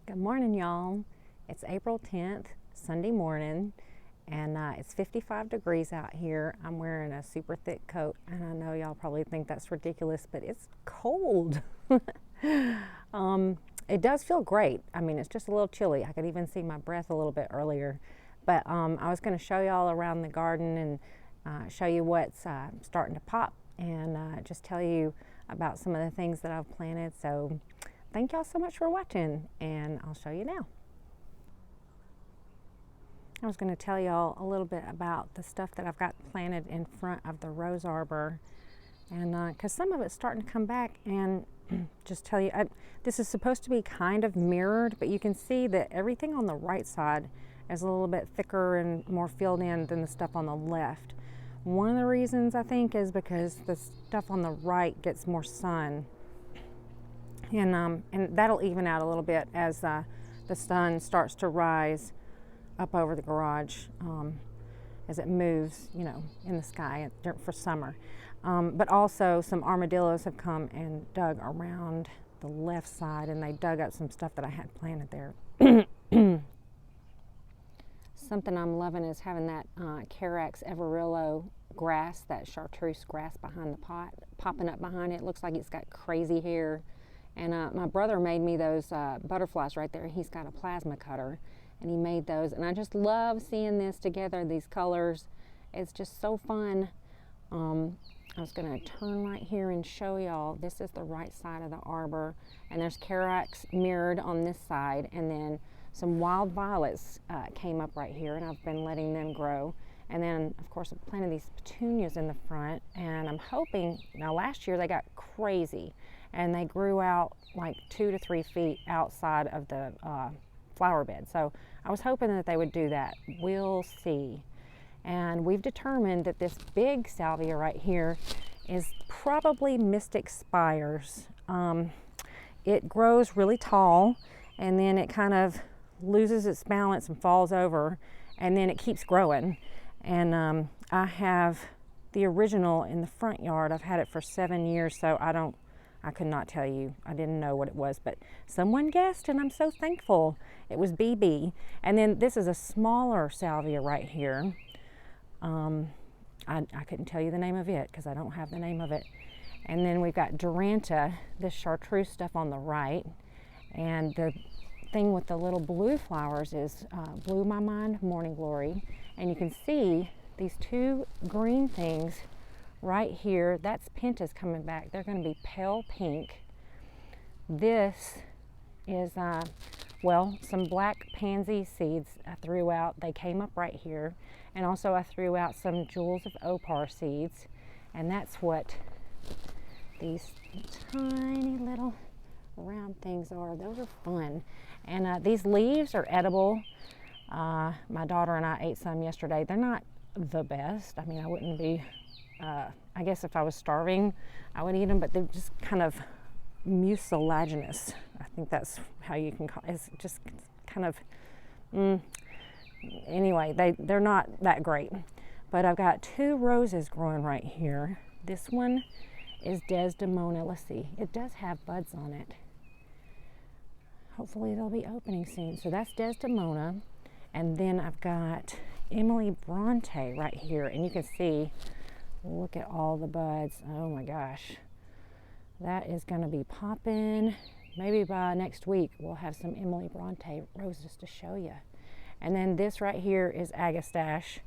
Good morning, y'all. It's April 10th, Sunday morning, and it's 55 degrees out here. I'm wearing a super thick coat, and I know y'all probably think that's ridiculous, but it's cold. It does feel great. I mean, it's just a little chilly. I could even see my breath a little bit earlier. But I was going to show y'all around the garden and show you what's starting to pop and just tell you about some of the things that I've planted. So thank y'all so much for watching, and I'll show you now. I was going to tell y'all a little bit about the stuff that I've got planted in front of the rose arbor, and because some of it's starting to come back, and just tell you, this is supposed to be kind of mirrored, but you can see that everything on the right side is a little bit thicker and more filled in than the stuff on the left. One of the reasons I think is because the stuff on the right gets more sun. And that'll even out a little bit as the sun starts to rise up over the garage as it moves, you know, in the sky for summer. But also some armadillos have come and dug around the left side, and they dug up some stuff that I had planted there. Something I'm loving is having that Carax Everillo grass, that chartreuse grass behind the pot, popping up behind it. It looks like it's got crazy hair. And my brother made me those butterflies right there. He's got a plasma cutter, and he made those. And I just love seeing this together, these colors. It's just so fun. I was going to turn right here and show y'all. This is the right side of the arbor, and there's Carax mirrored on this side, and then some wild violets came up right here, and I've been letting them grow. And then, of course, I planted these petunias in the front, and I'm hoping, now last year they got crazy, and they grew out like 2 to 3 feet outside of the flower bed. So I was hoping that they would do that. We'll see. And we've determined that this big salvia right here is probably Mystic Spires. It grows really tall, and then it kind of loses its balance and falls over, and then it keeps growing. And I have the original in the front yard. I've had it for 7 years, so I could not tell you. I didn't know what it was, but someone guessed, and I'm so thankful. It was BB. And then this is a smaller salvia right here. I couldn't tell you the name of it because I don't have the name of it. And then we've got Duranta, this chartreuse stuff on the right. And the thing with the little blue flowers is Blue My Mind Morning Glory. And you can see these 2 green things right here. That's pentas coming back. They're going to be pale pink. This is, well, some black pansy seeds I threw out. They came up right here. And also I threw out some jewels of opar seeds. And that's what these tiny little round things are. Those are fun. And these leaves are edible. My daughter and I ate some yesterday. They're not the best. I mean, I wouldn't be, I guess if I was starving, I would eat them, but they're just kind of mucilaginous. I think that's how you can call it. It's just kind of, anyway, they're not that great. But I've got 2 roses growing right here. This one is Desdemona. Let's see, it does have buds on it. Hopefully they'll be opening soon. So that's Desdemona. And then I've got Emily Bronte right here. And you can see, look at all the buds. Oh my gosh. That is going to be popping. Maybe by next week we'll have some Emily Bronte roses to show you. And then this right here is Agastache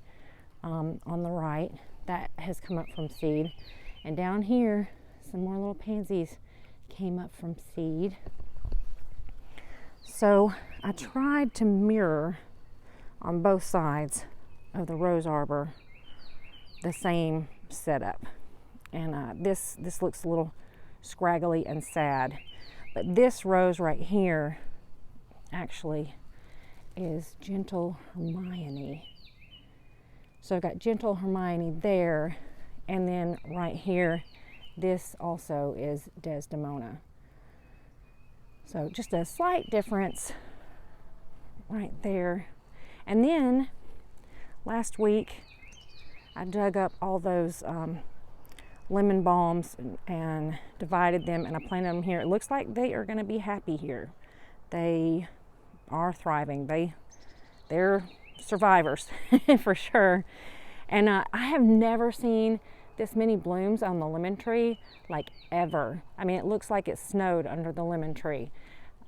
on the right. That has come up from seed. And down here, some more little pansies came up from seed. So I tried to mirror on both sides of the rose arbor the same setup. And this looks a little scraggly and sad. But this rose right here actually is Gentle Hermione. So I've got Gentle Hermione there, and then right here, this also is Desdemona. So just a slight difference right there. And then last week, I dug up all those lemon balms and divided them, and I planted them here. It looks like they are going to be happy here. They are thriving. They're survivors for sure. And I have never seen this many blooms on the lemon tree, like ever. I mean, it looks like it snowed under the lemon tree.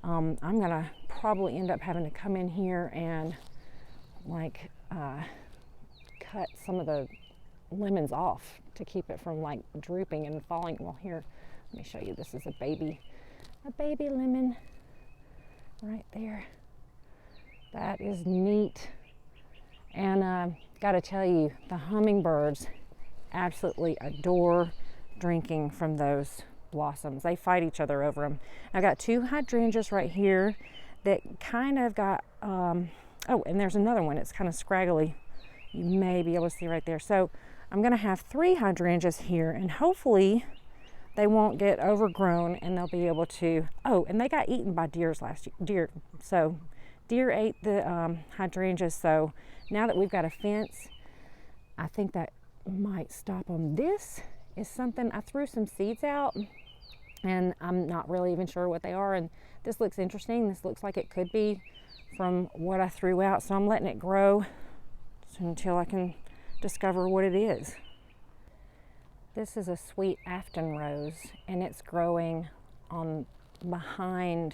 I'm gonna probably end up having to come in here and like cut some of the lemons off to keep it from like drooping and falling. Well, here, let me show you. This is a baby lemon right there. That is neat. And gotta tell you, the hummingbirds absolutely adore drinking from those blossoms. They fight each other over them. I've got 2 hydrangeas right here that kind of got, oh, and there's another one. It's kind of scraggly. You may be able to see right there. So I'm gonna have 3 hydrangeas here, and hopefully they won't get overgrown and they'll be able to, oh, and they got eaten by deers last year. So deer ate the hydrangeas. So now that we've got a fence, I think that might stop them. This is something, I threw some seeds out and I'm not really even sure what they are. And this looks interesting. This looks like it could be from what I threw out. So I'm letting it grow until I can discover what it is. This is a sweet Afton rose, and it's growing on behind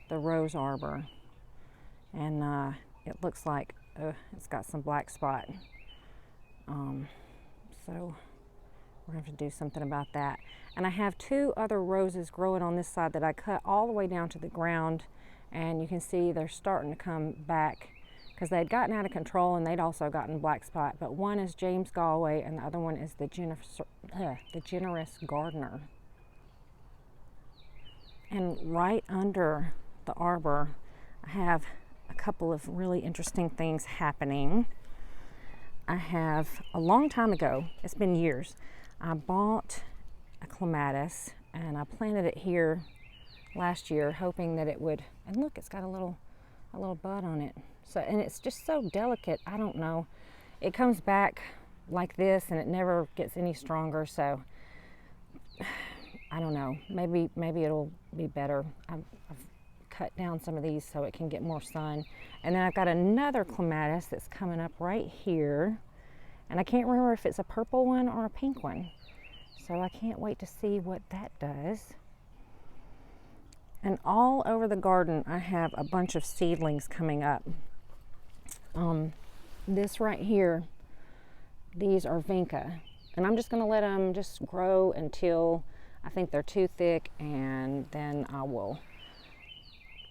the rose arbor. And it looks like it's got some black spot. So we're going to have to do something about that. And I have 2 other roses growing on this side that I cut all the way down to the ground, and you can see they're starting to come back because they'd gotten out of control and they'd also gotten black spot. But one is James Galway and the other one is the generous gardener. And right under the arbor, I have a couple of really interesting things happening. I have, a long time ago, it's been years, I bought a clematis and I planted it here last year hoping that it would, and look, it's got a little bud on it. So, and it's just so delicate, I don't know. It comes back like this and it never gets any stronger, so I don't know. Maybe it'll be better. I've cut down some of these so it can get more sun. And then I've got another clematis that's coming up right here. And I can't remember if it's a purple one or a pink one. So I can't wait to see what that does. And all over the garden, I have a bunch of seedlings coming up. This right here, these are Vinca. And I'm just gonna let them just grow until I think they're too thick, and then I will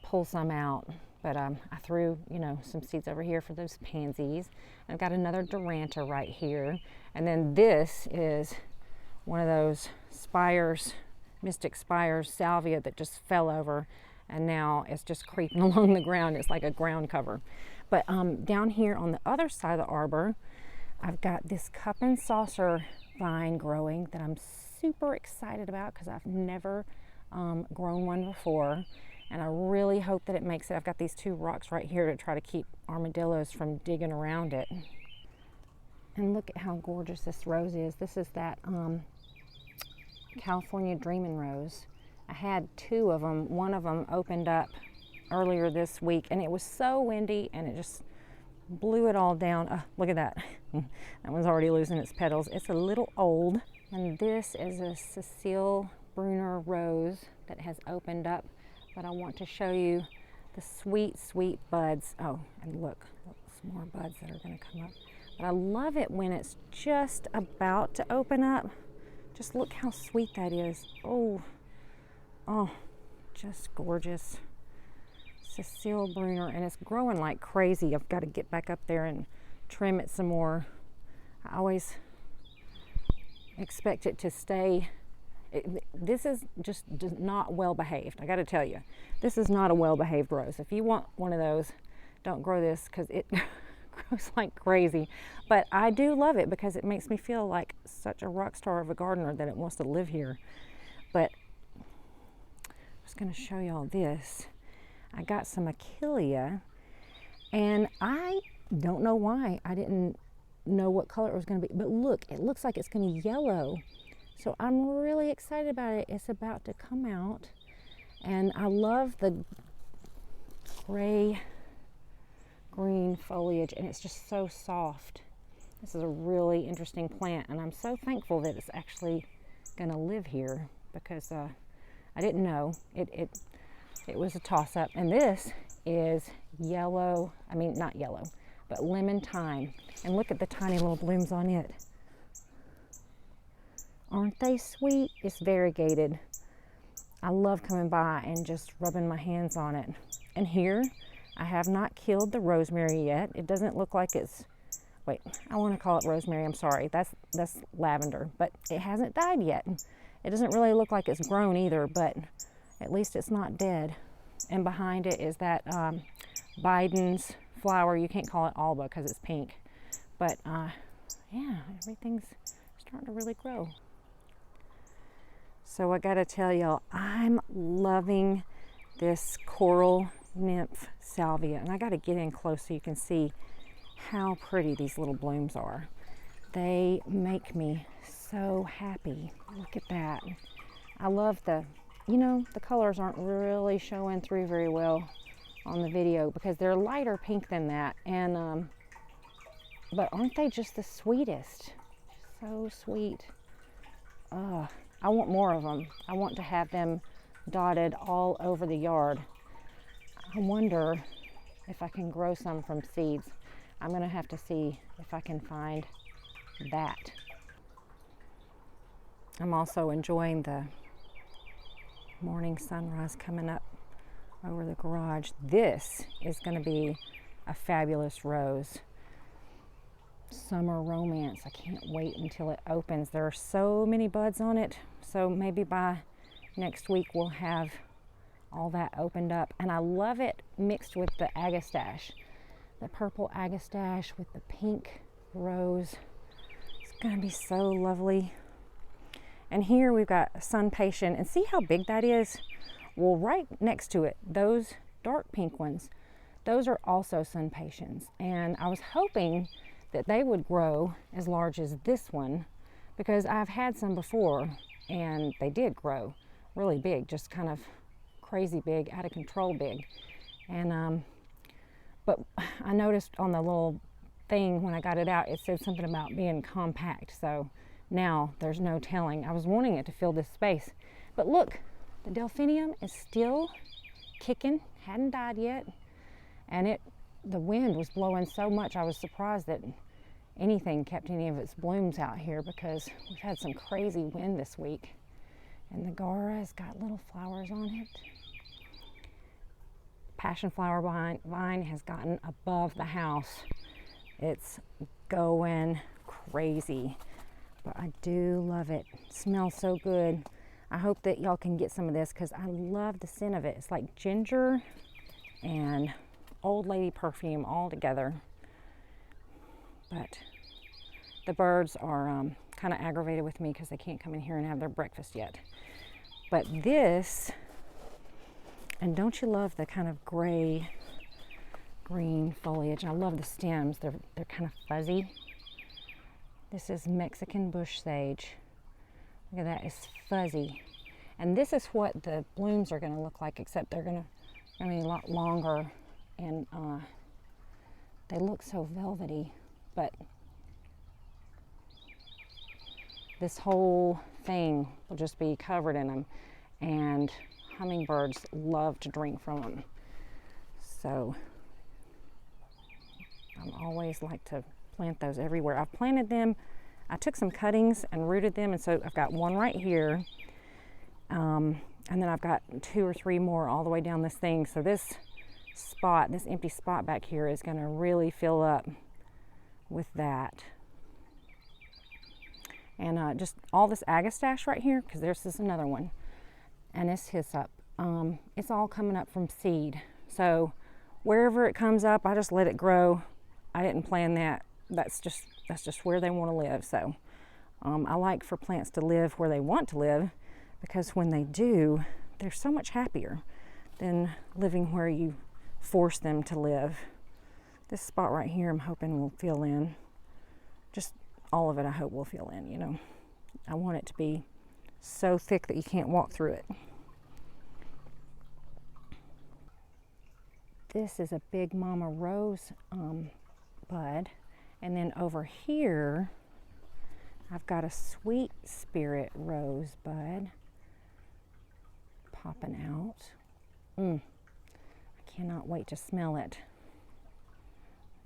pull some out. But I threw, some seeds over here for those pansies. I've got another Duranta right here. And then this is one of those spires, mystic spires, Salvia, that just fell over. And now it's just creeping along the ground. It's like a ground cover. But down here on the other side of the arbor, I've got this cup and saucer vine growing that I'm super excited about because I've never grown one before. And I really hope that it makes it. I've got these 2 rocks right here to try to keep armadillos from digging around it. And look at how gorgeous this rose is. This is that California Dreamin' Rose. I had 2 of them. One of them opened up earlier this week and it was so windy and it just blew it all down. Oh, look at that. That one's already losing its petals. It's a little old. And this is a Cecile bruner rose that has opened up. But I want to show you the sweet, sweet buds. Oh, and look, some more buds that are going to come up. But I love it when it's just about to open up. Just look how sweet that is. Oh, just gorgeous. Cecile bruner, and it's growing like crazy. I've got to get back up there and trim it some more. I always expect it to stay. This is just not well behaved. I got to tell you, this is not a well behaved rose. If you want one of those, don't grow this because it grows like crazy. But I do love it because it makes me feel like such a rock star of a gardener that it wants to live here. But I was going to show y'all this. I got some achillea, and I don't know why. I didn't know what color it was going to be. But look, it looks like it's going to yellow. So I'm really excited about it. It's about to come out. And I love the gray green foliage, and it's just so soft. This is a really interesting plant, and I'm so thankful that it's actually going to live here, because I didn't know. It was a toss-up. And this is yellow, I mean not yellow, but lemon thyme. And look at the tiny little blooms on it. Aren't they sweet? It's variegated. I love coming by and just rubbing my hands on it. And here, I have not killed the rosemary yet. It doesn't look like it's, wait, I want to call it rosemary, I'm sorry. That's lavender, but it hasn't died yet. It doesn't really look like it's grown either, but at least it's not dead. And behind it is that Biden's flower. You can't call it Alba because it's pink. But yeah, everything's starting to really grow. So I gotta tell y'all, I'm loving this coral nymph salvia. And I gotta get in close so you can see how pretty these little blooms are. They make me so happy. Look at that. I love the, you know, the colors aren't really showing through very well on the video because they're lighter pink than that. And but aren't they just the sweetest? So sweet. I want more of them. I want to have them dotted all over the yard. I wonder if I can grow some from seeds. I'm gonna have to see if I can find that. I'm also enjoying the morning sunrise coming up over the garage. This is gonna be a fabulous rose. Summer romance. I can't wait until it opens. There are so many buds on it, so maybe by next week we'll have all that opened up. And I love it mixed with the agastache, the purple agastache with the pink rose. It's gonna be so lovely. And here we've got sun patient, and see how big that is? Well, right next to it, those dark pink ones, those are also sun patients. And I was hoping that they would grow as large as this one, because I've had some before and they did grow really big, just kind of crazy big, out of control big. And but I noticed on the little thing when I got it out, it said something about being compact, so now there's no telling. I was wanting it to fill this space, but look, the delphinium is still kicking, hadn't died yet, and the wind was blowing so much I was surprised that anything kept any of its blooms out here, because we've had some crazy wind this week. And the Gara's got little flowers on it. Passion flower vine has gotten above the house. It's going crazy, but I do love it. It smells so good. I hope that y'all can get some of this because I love the scent of it. It's like ginger and old lady perfume all together. But the birds are kind of aggravated with me because they can't come in here and have their breakfast yet. But this, and don't you love the kind of gray green foliage? I love the stems. They're kind of fuzzy. This is Mexican bush sage. Look at that, it's fuzzy. And this is what the blooms are going to look like, except they're going to be a lot longer, and they look so velvety. But this whole thing will just be covered in them, and hummingbirds love to drink from them. So I always like to plant those everywhere. I've planted them. I took some cuttings and rooted them, and so I've got one right here, and then I've got 2 or 3 more all the way down this thing. So this spot, this empty spot back here, is going to really fill up with that. And just all this agastache right here, because this is another one, and this hyssop, it's all coming up from seed. So wherever it comes up, I just let it grow. I didn't plan that. That's just where they want to live. So I like for plants to live where they want to live, because when they do, they're so much happier than living where you force them to live. This spot right here, I'm hoping will fill in. Just all of it, I hope will fill in, you know. I want it to be so thick that you can't walk through it. This is a big mama rose bud. And then over here, I've got a sweet spirit rose bud popping out. I cannot wait to smell it.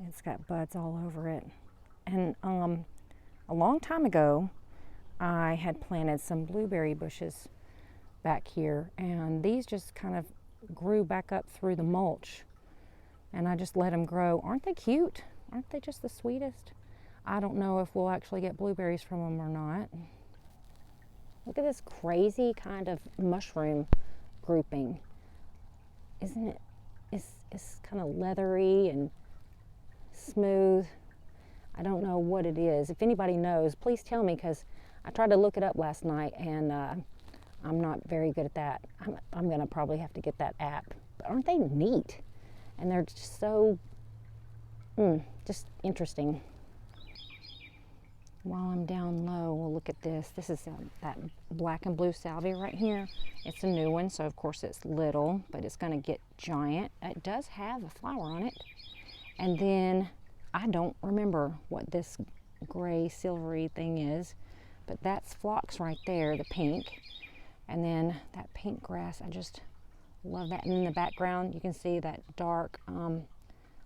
It's got buds all over it. And a long time ago, I had planted some blueberry bushes back here, and these just kind of grew back up through the mulch, and I just let them grow. Aren't they cute? Aren't they just the sweetest? I don't know if we'll actually get blueberries from them or not. Look at this crazy kind of mushroom grouping. Isn't it? It's kind of leathery and smooth. I don't know what it is. If anybody knows, please tell me, because I tried to look it up last night, and I'm not very good at that. I'm gonna probably have to get that app. But aren't they neat? And they're just so just interesting. While I'm down low, we'll look at this. This is that black and blue salvia right here. It's a new one, so of course it's little, but it's gonna get giant. It does have a flower on it. And then I don't remember what this gray silvery thing is, but that's phlox right there, the pink. And then that pink grass, I just love that. And in the background, you can see that dark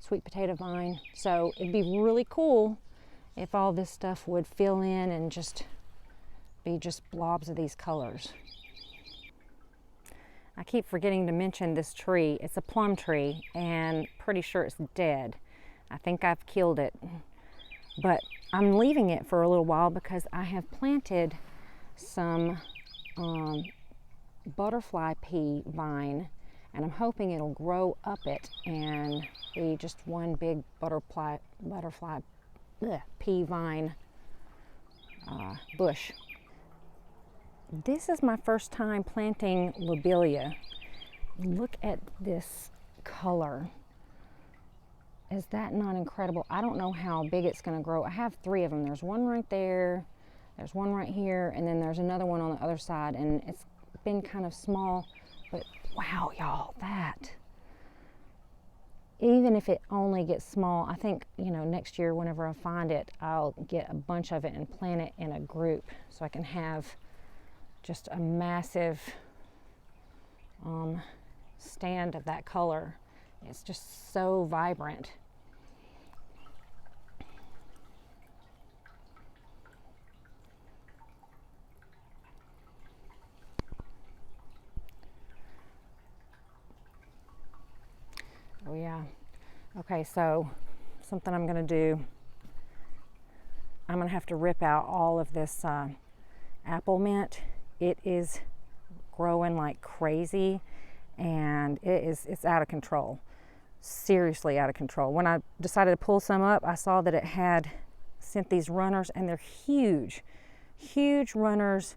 sweet potato vine. So it'd be really cool if all this stuff would fill in and just be just blobs of these colors. I keep forgetting to mention this tree. It's a plum tree, and pretty sure it's dead. I think I've killed it, but I'm leaving it for a little while because I have planted some butterfly pea vine, and I'm hoping it'll grow up it and be just one big butterfly pea vine bush. This is my first time planting lobelia. Look at this color. Is that not incredible? I don't know how big it's going to grow. I have 3 of them. There's one right there, there's one right here, and then there's another one on the other side, and it's been kind of small, but wow, y'all, that. Even if it only gets small, I think, you know, next year whenever I find it, I'll get a bunch of it and plant it in a group so I can have just a massive stand of that color. It's just so vibrant. Oh yeah. Okay, so something I'm gonna do, I'm gonna have to rip out all of this apple mint. It is growing like crazy, and it's out of control. Seriously out of control. When I decided to pull some up, I saw that it had sent these runners, and they're huge runners.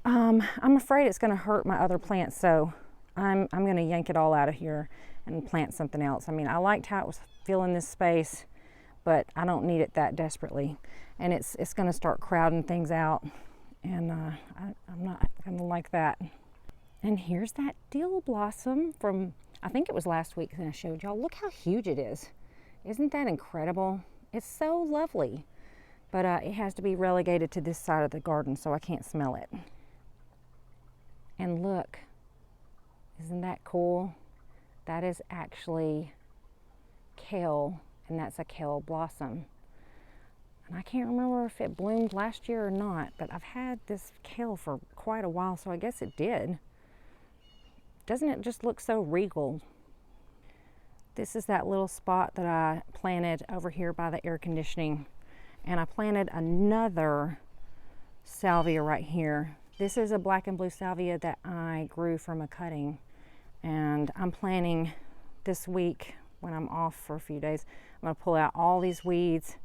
I'm afraid it's going to hurt my other plants, so I'm going to yank it all out of here and plant something else. I mean, I liked how it was filling this space, but I don't need it that desperately, and it's going to start crowding things out, and I'm not going to like that. And here's that dill blossom from, I think it was last week that I showed y'all. Look how huge it is. Isn't that incredible? It's so lovely. But it has to be relegated to this side of the garden so I can't smell it. And look, isn't that cool? That is actually kale, and that's a kale blossom. And I can't remember if it bloomed last year or not, but I've had this kale for quite a while, so I guess it did. Doesn't it just look so regal? This is that little spot that I planted over here by the air conditioning. And I planted another salvia right here. This is a black and blue salvia that I grew from a cutting. And I'm planning this week, when I'm off for a few days, I'm gonna pull out all these weeds,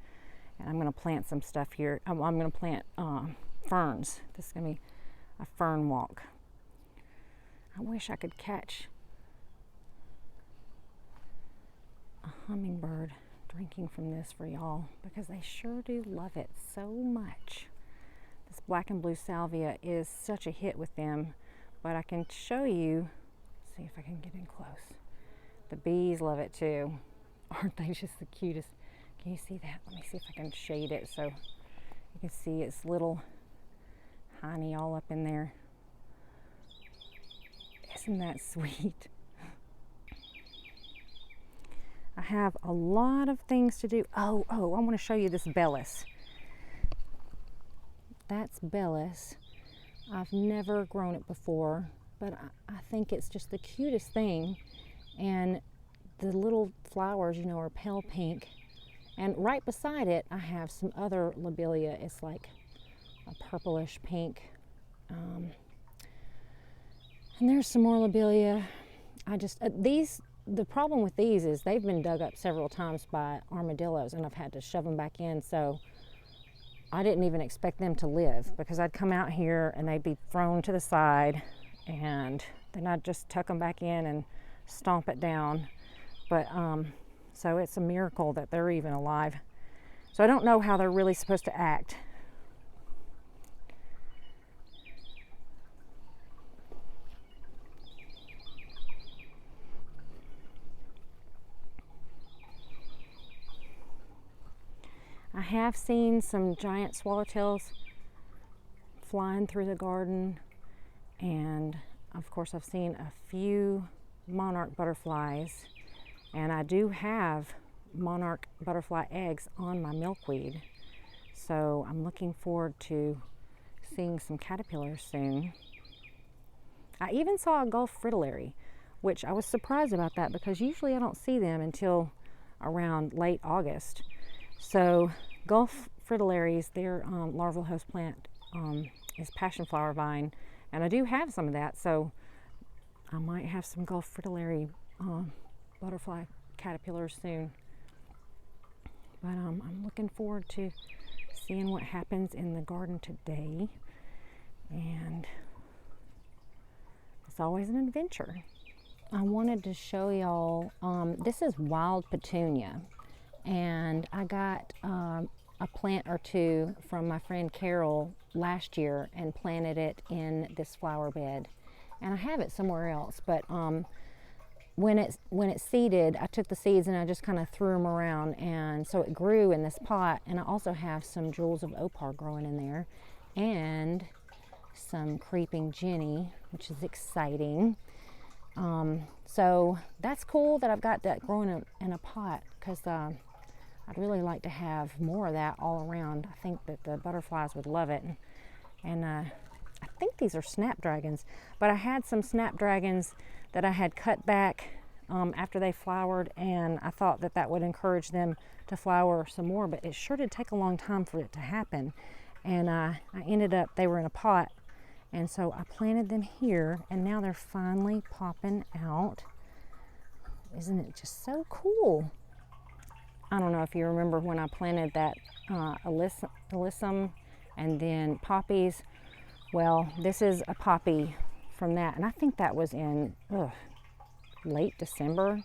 and I'm gonna plant some stuff here. I'm gonna plant ferns. This is gonna be a fern walk. I wish I could catch a hummingbird drinking from this for y'all, because they sure do love it so much. This black and blue salvia is such a hit with them, but I can show you Let's see if I can get in close. The bees love it too. Aren't they just the cutest? Can you see that? Let me see if I can shade it so you can see its little honey all up in there. Isn't that sweet? I have a lot of things to do. Oh, I want to show you this Bellis. That's Bellis. I've never grown it before, but I think it's just the cutest thing. And the little flowers, you know, are pale pink. And right beside it, I have some other lobelia. It's like a purplish pink. And there's some more lobelia. The problem with these is they've been dug up several times by armadillos, and I've had to shove them back in, so I didn't even expect them to live, because I'd come out here and they'd be thrown to the side, and then I'd just tuck them back in and stomp it down. But so it's a miracle that they're even alive. So I don't know how they're really supposed to act. I have seen some giant swallowtails flying through the garden, and of course I've seen a few monarch butterflies, and I do have monarch butterfly eggs on my milkweed, so I'm looking forward to seeing some caterpillars soon. I even saw a Gulf fritillary, which I was surprised about that, because usually I don't see them until around late August. So Gulf fritillaries, their larval host plant is passion flower vine, and I do have some of that, so I might have some Gulf fritillary butterfly caterpillars soon. But I'm looking forward to seeing what happens in the garden today, and it's always an adventure. I wanted to show y'all, this is wild petunia. And I got a plant or two from my friend Carol last year and planted it in this flower bed. And I have it somewhere else, but when it's seeded, I took the seeds and I just kind of threw them around, and so it grew in this pot. And I also have some jewels of opar growing in there, and some creeping Jenny, which is exciting. So that's cool that I've got that growing in a pot, because I'd really like to have more of that all around. I think that the butterflies would love it. And I think these are snapdragons, but I had some snapdragons that I had cut back after they flowered, and I thought that that would encourage them to flower some more, but it sure did take a long time for it to happen. And I ended up, they were in a pot, and so I planted them here, and now they're finally popping out. Isn't it just so cool? I don't know if you remember when I planted that alyssum and then poppies. Well, this is a poppy from that, and I think that was in late December.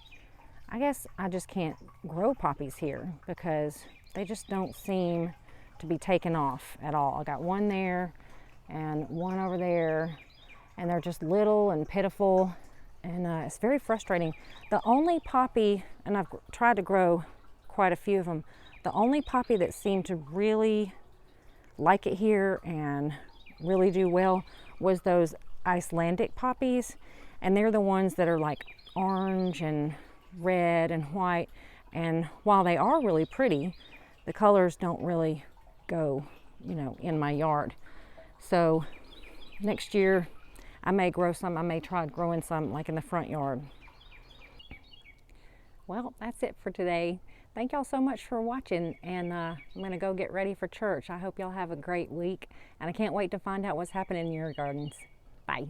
I guess I just can't grow poppies here because they just don't seem to be taken off at all. I got one there and one over there, and they're just little and pitiful, and it's very frustrating. The only poppy, and I've tried to grow quite a few of them, the only poppy that seemed to really like it here and really do well was those Icelandic poppies, and they're the ones that are like orange and red and white, and while they are really pretty, the colors don't really go, you know, in my yard. So next year I may grow some. I may try growing some like in the front yard. Well, that's it for today. Thank y'all so much for watching, and I'm gonna go get ready for church. I hope y'all have a great week, and I can't wait to find out what's happening in your gardens. Bye.